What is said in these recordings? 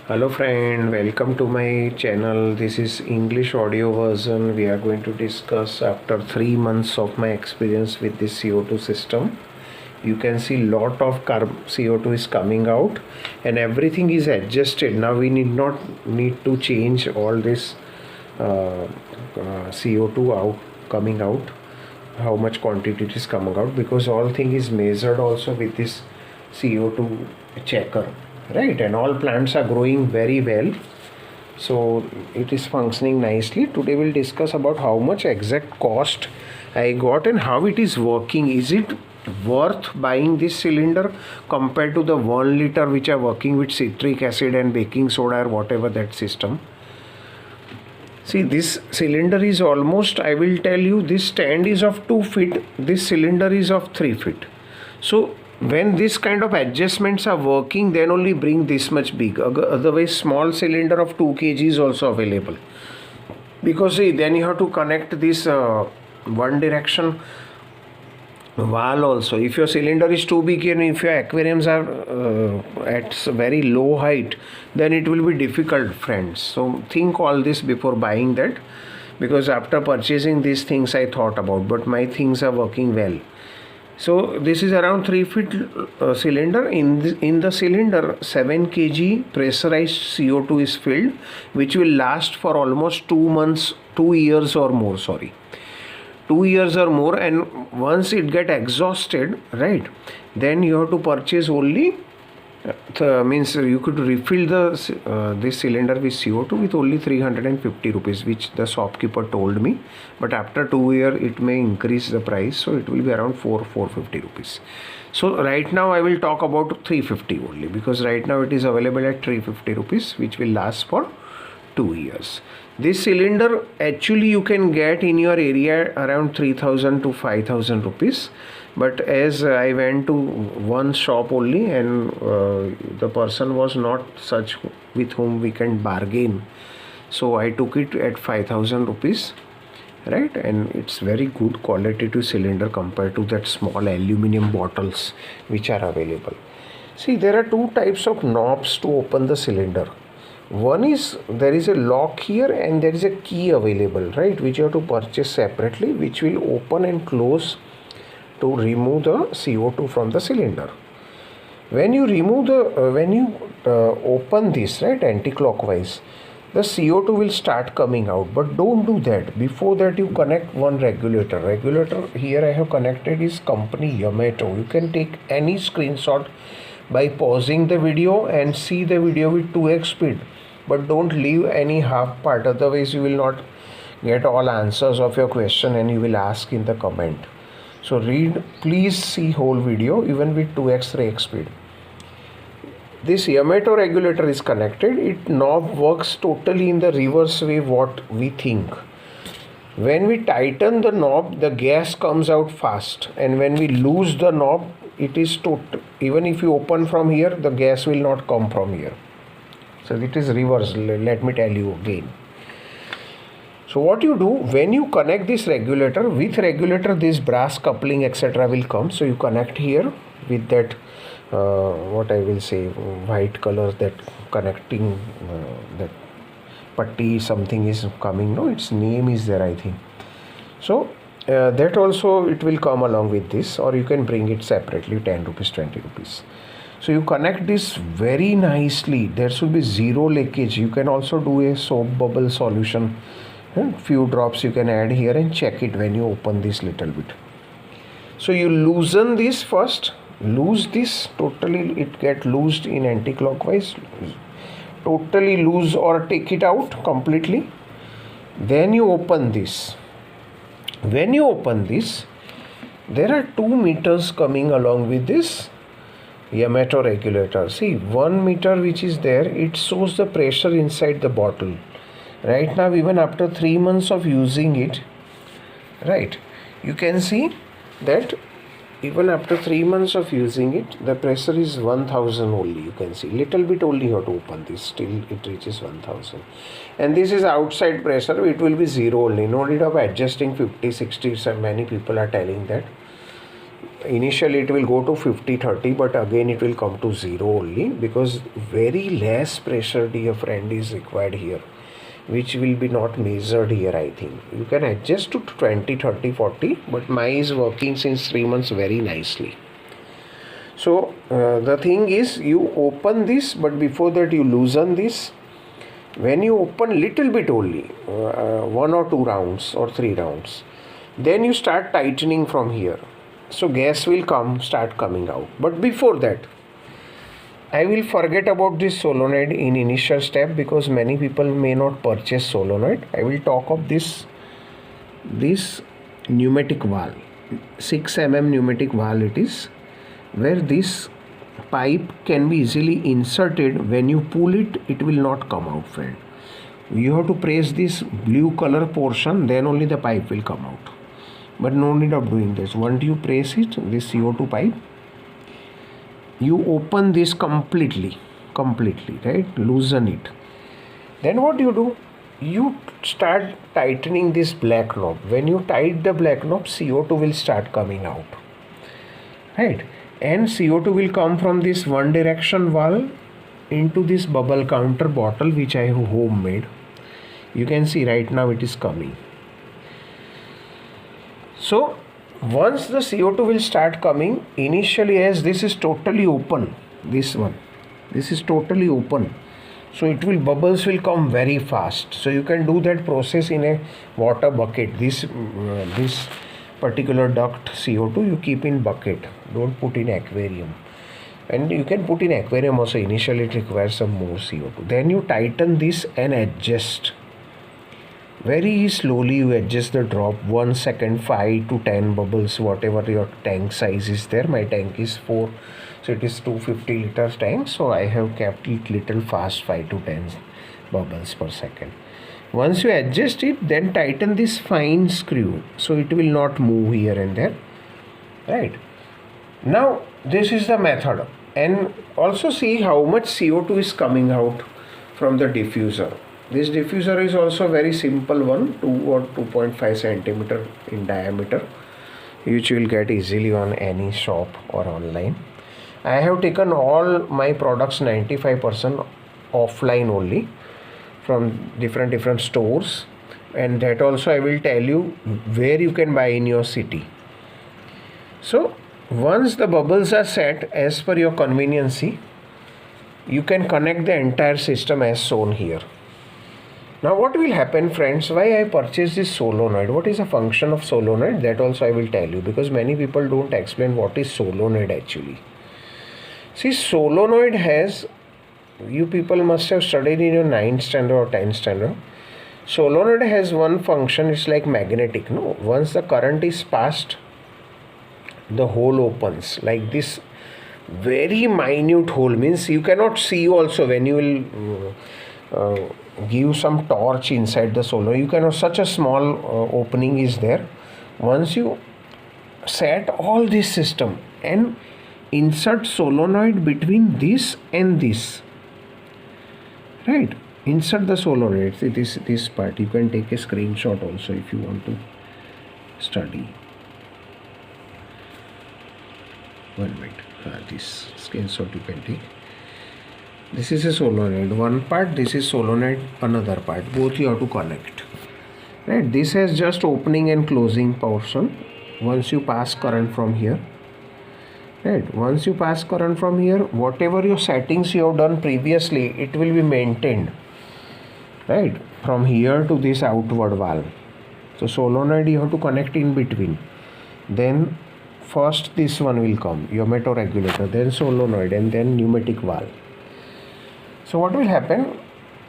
Hello friend, welcome to my channel. This is English audio version. We are going to discuss after 3 months of my experience with this CO2 system. You can see lot of CO2 is coming out and everything is adjusted. Now we need to change all this CO2 coming out, how much quantity it is coming out, because all thing is measured also with this CO2 checker, right? And all plants are growing very well, so it is functioning nicely. Today we'll discuss about how much exact cost I got and how it is working. Is it worth buying this cylinder compared to the 1 liter which are working with citric acid and baking soda or whatever that system? See, this cylinder is almost, I will tell you, this stand is of 2 feet, this cylinder is of 3 feet. So when this kind of adjustments are working, then only bring this much big. Otherwise small cylinder of 2 kg is also available, because see, then you have to connect this one direction valve also. If your cylinder is too big and if your aquariums are at very low height, then it will be difficult, friends. So think all this before buying that, because after purchasing these things I thought about, but my things are working well. So this is around 3 feet cylinder. In the cylinder 7 kg pressurized CO2 is filled, which will last for almost 2 years or more, 2 years or more. And once it get exhausted, right, then you have to purchase only means you could refill the this cylinder with CO2 with only 350 rupees, which the shopkeeper told me. But after 2 years it may increase the price, so it will be around 450 rupees. So right now I will talk about 350 only, because right now it is available at 350 rupees, which will last for 2 years. This cylinder actually you can get in your area around 3000 to 5000 rupees. But as I went to one shop only, and the person was not such with whom we can bargain, so I took it at 5000 rupees, right? And it's very good qualitative cylinder compared to that small aluminum bottles which are available. See, there are two types of knobs to open the cylinder. One is, there is a lock here and there is a key available, right, which you have to purchase separately, which will open and close to remove the CO2 from the cylinder. When you remove the open this, right, anti-clockwise, the CO2 will start coming out. But don't do that. Before that, you connect one regulator here I have connected is company Yamato. You can take any screenshot by pausing the video and see the video with 2x speed, but don't leave any half part, otherwise you will not get all answers of your question and you will ask in the comment. So please see whole video even with 2x rake speed. This Yamato regulator is connected. It knob works totally in the reverse way what we think. When we tighten the knob, the gas comes out fast, and when we lose the knob, it is total. Even if you open from here, the gas will not come from here. So it is reverse. Let me tell you again. So what you do, when you connect this regulator, with regulator this brass coupling etc. will come. So you connect here with that what I will say, white color, that connecting that putty something is coming. No, its name is there, I think. So that also it will come along with this, or you can bring it separately, 10 rupees, 20 rupees. So you connect this very nicely. There should be zero leakage. You can also do a soap bubble solution. And few drops you can add here and check it when you open this little bit. So you loosen this first, loose this totally, it get loosed in anti-clockwise, totally loose or take it out completely. Then you open this. When you open this, there are 2 meters coming along with this Yamato regulator. See, 1 meter which is there, it shows the pressure inside the bottle. Right now, even after 3 months of using it, right, you can see that even after 3 months of using it, the pressure is 1000 only. You can see little bit only you have to open this, still it reaches 1000. And this is outside pressure, it will be 0 only. No need of adjusting 50, 60. So many people are telling that. initially it will go to 50-30, but again it will come to 0 only, because very less pressure, dear friend, is required here, which will be not measured here. I think you can adjust to 20, 30, 40, but mine is working since 3 months very nicely. So the thing is, you open this, but before that you loosen this. When you open little bit only, 1 or 2 rounds or 3 rounds, then you start tightening from here. So gas will start coming out. But before that, I will forget about this solenoid in initial step, because many people may not purchase solenoid. I will talk of this pneumatic valve, 6 mm pneumatic valve it is, where this pipe can be easily inserted. When you pull it, it will not come out, friend. You have to press this blue color portion, then only the pipe will come out. But no need of doing this. Once you press it, this CO2 pipe, you open this completely, right? Loosen it. Then what you do? You start tightening this black knob. When you tighten the black knob, CO2 will start coming out, right? And CO2 will come from this one direction valve into this bubble counter bottle, which I have homemade. You can see right now it is coming. So once the CO2 will start coming, initially, as this is totally open, this is totally open, so bubbles will come very fast. So you can do that process in a water bucket. This particular duct CO2 you keep in bucket, don't put in aquarium. And you can put in aquarium also. Initially it requires some more CO2. Then you tighten this and adjust. Very slowly you adjust the drop. 1 second, 5 to 10 bubbles, whatever your tank size is there. My tank is 4, so it is 250 liters tank, so I have kept it little fast, 5 to 10 bubbles per second. Once you adjust it, then tighten this fine screw, so it will not move here and there, right? Now this is the method. And also see how much CO2 is coming out from the diffuser. This diffuser is also very simple one, 2 or 2.5 centimeter in diameter, which you will get easily on any shop or online. I have taken all my products 95% offline only, from different stores, and that also I will tell you where you can buy in your city. So once the bubbles are set as per your conveniency, you can connect the entire system as shown here. Now what will happen, friends? Why I purchased this solenoid? What is the function of solenoid? That also I will tell you, because many people don't explain what is solenoid actually. See, solenoid has, you people must have studied in your 9th standard or 10th standard. Solenoid has one function, it's like magnetic, no? Once the current is passed, the hole opens like this. Very minute hole, means you cannot see also. When you will give some torch inside the solenoid, you cannot, such a small opening is there. Once you set all this system and insert solenoid between this and this, right? Insert the solenoid. See this part. You can take a screenshot also if you want to study. 1 minute. This screenshot you can take. This is a solenoid. One part. This is solenoid. Another part. Both you have to connect. Right. This has just opening and closing portion. Once you pass current from here. Right. Once you pass current from here, whatever your settings you have done previously, it will be maintained. Right. From here to this outward valve. So solenoid you have to connect in between. Then first this one will come, yamato regulator, then solenoid, and then pneumatic valve. So what will happen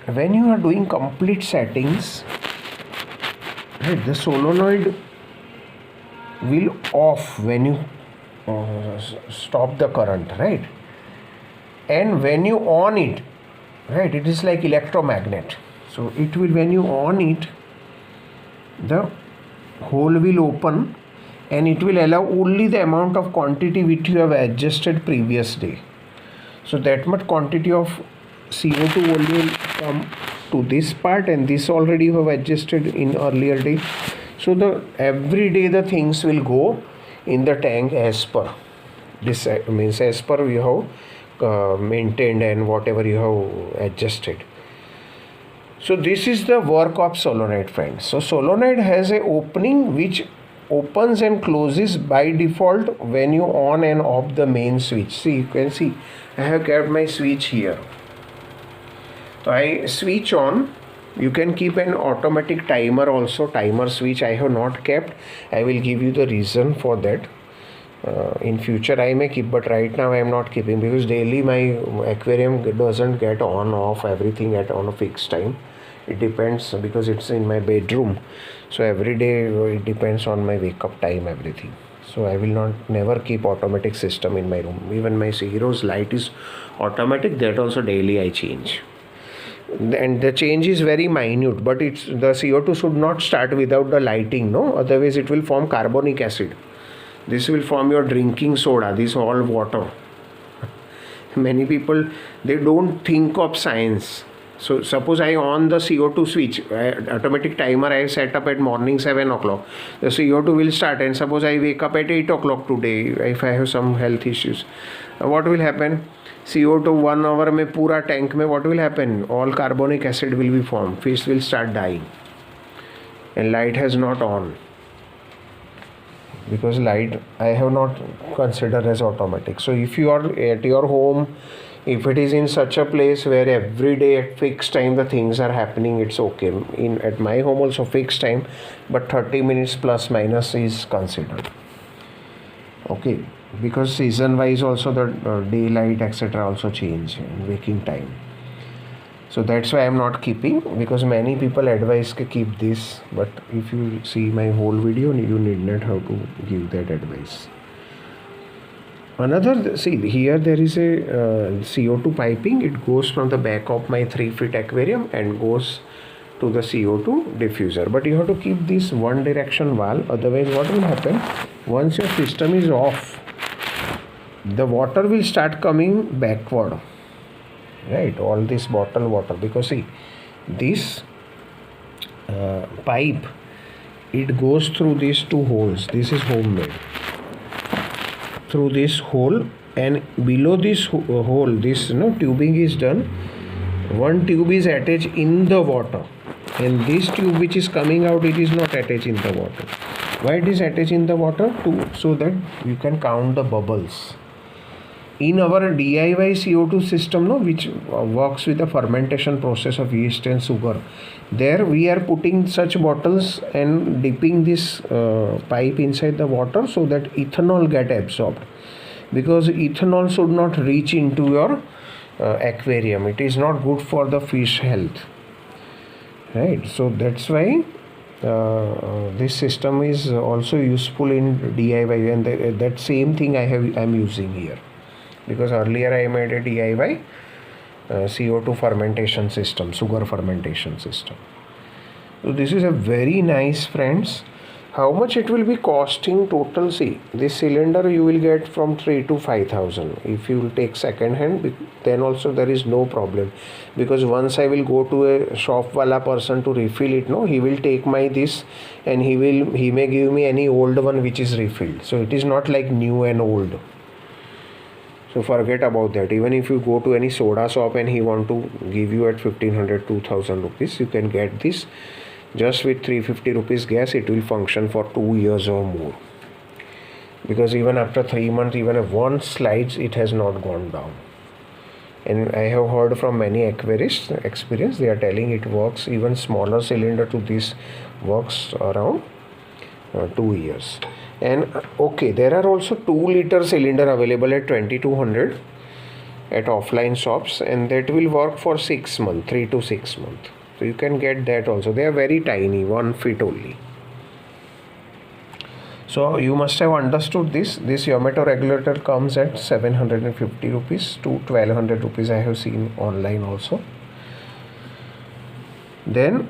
when you are doing complete settings, right, the solenoid will off when you stop the current, right? And when you on it, right, it is like electromagnet. So it will, when you on it, the hole will open and it will allow only the amount of quantity which you have adjusted previous day. So that much quantity of CO2 only will come to this part, and this already you have adjusted in earlier day. So the every day the things will go in the tank as per this, means as per you have maintained and whatever you have adjusted. So this is the work of solenoid, friends. So solenoid has a opening which opens and closes by default when you on and off the main switch. See, you can see I have kept my switch here. So I switch on. You can keep an automatic timer also. Timer switch I have not kept. I will give you the reason for that. In future I may keep, but right now I am not keeping because daily my aquarium doesn't get on off everything on a fixed time. It depends because it's in my bedroom, so every day it depends on my wake up time, everything. So I will never keep automatic system in my room. Even my Hero's light is automatic, that also daily I change, and the change is very minute, but it's the CO2 should not start without the lighting, no, otherwise it will form carbonic acid. This will form your drinking soda, this all water. Many people, they don't think of science. So suppose I on the CO2 switch, automatic timer I set up at morning 7 o'clock. The CO2 will start, and suppose I wake up at 8 o'clock today if I have some health issues. What will happen? CO2 1 hour में पूरा tank में what will happen? All carbonic acid will be formed. Fish will start dying. And light has not on. Because light I have not considered as automatic. So if you are at your home, if it is in such a place where every day at fixed time the things are happening, it's okay. At my home also fixed time, but 30 minutes plus minus is considered. Okay, because season wise also the daylight etc also change in waking time. So that's why I am not keeping, because many people advise to keep this, but if you see my whole video you need not have to give that advice. Another, see here there is a CO2 piping. It goes from the back of my 3-foot aquarium and goes to the CO2 diffuser, but you have to keep this one direction valve, otherwise what will happen, once your system is off, the water will start coming backward, right? All this bottle water, because see this pipe, it goes through these two holes. This is homemade. Through this hole, and below this hole, this tubing is done. One tube is attached in the water, and this tube which is coming out, it is not attached in the water. Why it is attached in the water? So that you can count the bubbles. In our DIY CO2 system, which works with the fermentation process of yeast and sugar, there we are putting such bottles and dipping this pipe inside the water so that ethanol get absorbed, because ethanol should not reach into your aquarium. It is not good for the fish health, right? So that's why this system is also useful in DIY, and that same thing I'm using here. Because earlier I made a DIY CO2 fermentation system, sugar fermentation system. So this is a very nice, friends. How much it will be costing total? See, this cylinder you will get from 3 to 5,000. If you will take second hand, then also there is no problem, because once I will go to a shop wala person to refill it, he will take my this and he may give me any old one which is refilled. So it is not like new and old. So forget about that. Even if you go to any soda shop and he want to give you at 1500, 2000 rupees, you can get this just with 350 rupees gas. It will function for 2 years or more, because even after 3 months, even if one slides, it has not gone down. And I have heard from many aquarists experience, they are telling it works, even smaller cylinder to this works around 2 years. And okay, there are also 2-liter cylinder available at 2200 at offline shops, and that will work for 6 months, 3 to 6 months. So you can get that also. They are very tiny, 1 feet only. So you must have understood this. This Yamato regulator comes at 750 rupees to 1200 rupees. I have seen online also. Then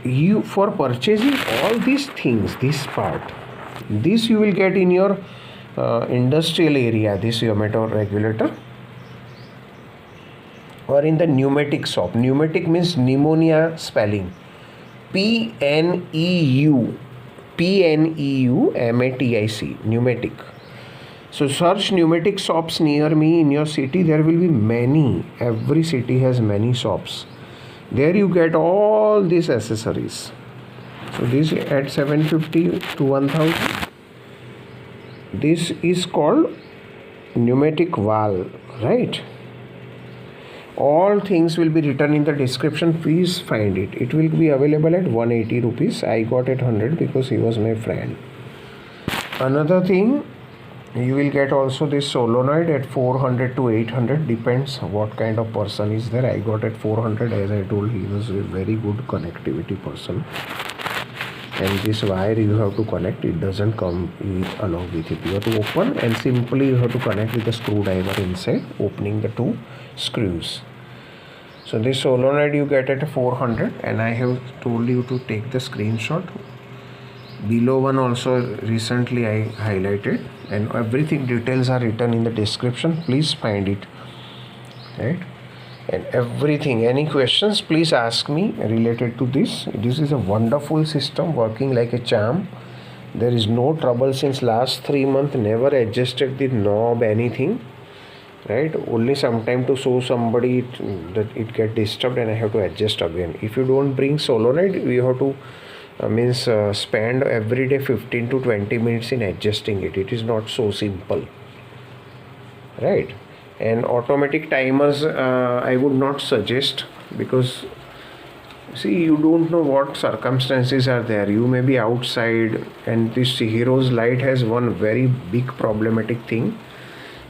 you, for purchasing all these things, this part, this you will get in your industrial area, this Yamato regulator, or in the pneumatic shop. Pneumatic means pneumonia spelling, PNEU, PNEUMATIC, pneumatic. So search pneumatic shops near me in your city. There will be many. Every city has many shops. There you get all these accessories. So this at 750 to 1000. This is called pneumatic valve, right? All things will be written in the description. Please find it. It will be available at 180 rupees. I got it 100 because he was my friend. Another thing, you will get also this solenoid at 400 to 800, depends what kind of person is there. I got at 400, as I told, he was a very good connectivity person. And this wire you have to connect, it doesn't come along with it. You have to open and simply you have to connect with the screwdriver inside, opening the two screws. So this solenoid you get at 400, and I have told you to take the screenshot. Below one also recently I highlighted, and everything details are written in the description. Please find it, right? And everything, any questions, please ask me related to this. This is a wonderful system, working like a charm. There is no trouble since last 3 months. Never adjusted the knob, anything, right? Only sometime to show somebody that it get disturbed and I have to adjust again. If you don't bring solenoid, you have to spend every day 15 to 20 minutes in adjusting it. It is not so simple, right? And automatic timers I would not suggest, because see, you don't know what circumstances are there. You may be outside, and this hero's light has one very big problematic thing,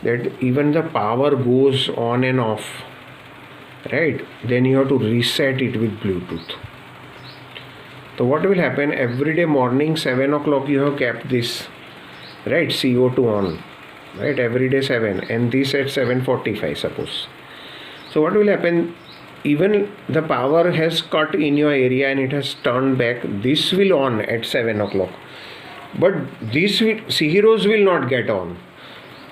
that even the power goes on and off, right? Then you have to reset it with Bluetooth. So what will happen, every day morning 7 o'clock you have kept this, right, CO2 on, right, every day 7, and this at 7:45 suppose. So what will happen, even the power has cut in your area and it has turned back, this will on at 7 o'clock, but this heroes will not get on.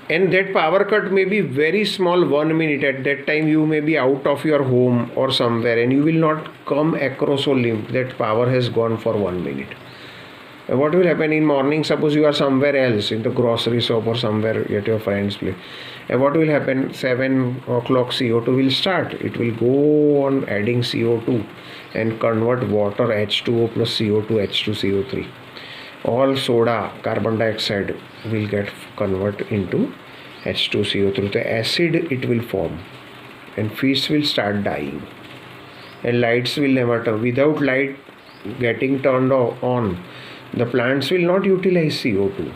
And that power cut may be very small, 1 minute. At that time you may be out of your home or somewhere, and you will not come across only that power has gone for 1 minute. And what will happen in morning, suppose you are somewhere else, in the grocery shop or somewhere at your friend's place, and what will happen, 7 o'clock CO2 will start. It will go on adding CO2 and convert water, H2O plus CO2, H2 CO3. All soda, carbon dioxide will get convert into H2CO3. The acid it will form, and fish will start dying, and lights will never turn. Without light getting turned on, the plants will not utilize CO2.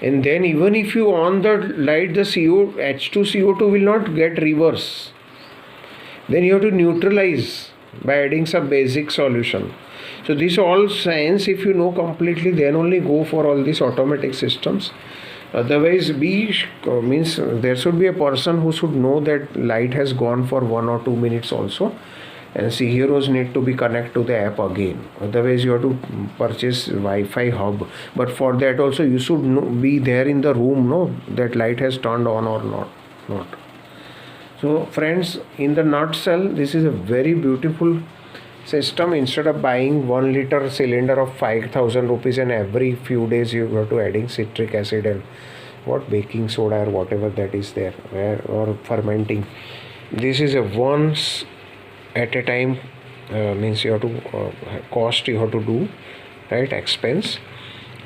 And then even if you on the light, the H2CO2 will not get reverse. Then you have to neutralize by adding some basic solution. So this all science, if you know completely, then only go for all these automatic systems. Otherwise, there should be a person who should know that light has gone for 1 or 2 minutes also, and see, heroes need to be connected to the app again. Otherwise, you have to purchase Wi-Fi hub. But for that also, you should be there in the room, no, that light has turned on or not. So friends, in the nutshell, this is a very beautiful system. Instead of buying 1 liter cylinder of 5,000 rupees, and every few days you go to adding citric acid and baking soda or whatever that is there, or fermenting, this is a once at a time, means you have to cost you have to do, right, expense.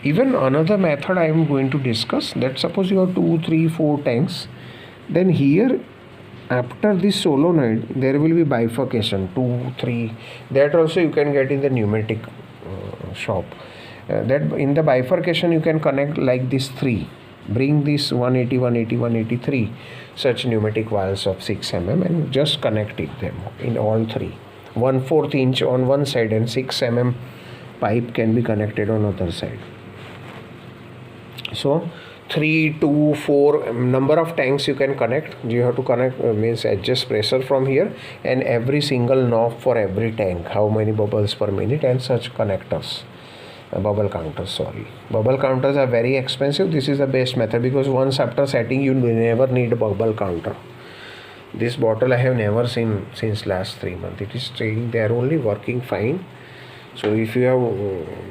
Even another method I am going to discuss, that suppose you have 2, 3, 4 tanks, then here after this solenoid there will be bifurcation, 2, 3, that also you can get in the pneumatic shop. That in the bifurcation you can connect like this 3, bring this 180, 180, 183 such pneumatic valves of 6 mm and just connect them in all 3. 1/4 inch on one side and 6 mm pipe can be connected on other side. So 3, 2, 4 number of tanks you can connect. You have to connect, means adjust pressure from here, and every single knob for every tank, how many bubbles per minute, and such connectors. Bubble counters, bubble counters are very expensive. This is the best method, because once after setting you never need a bubble counter. This bottle I have never seen since last 3 months. It is staying there only, working fine. So if you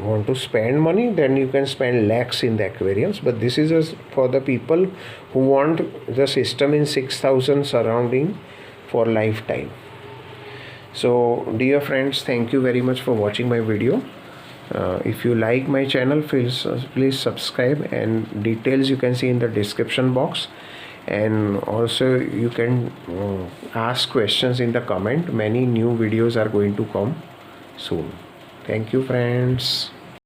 want to spend money, then you can spend lakhs in the aquariums, but this is just for the people who want the system in 6,000 surrounding for lifetime. So dear friends, thank you very much for watching my video. If you like my channel, please subscribe, and details you can see in the description box, and also you can ask questions in the comment. Many new videos are going to come soon. Thank you friends.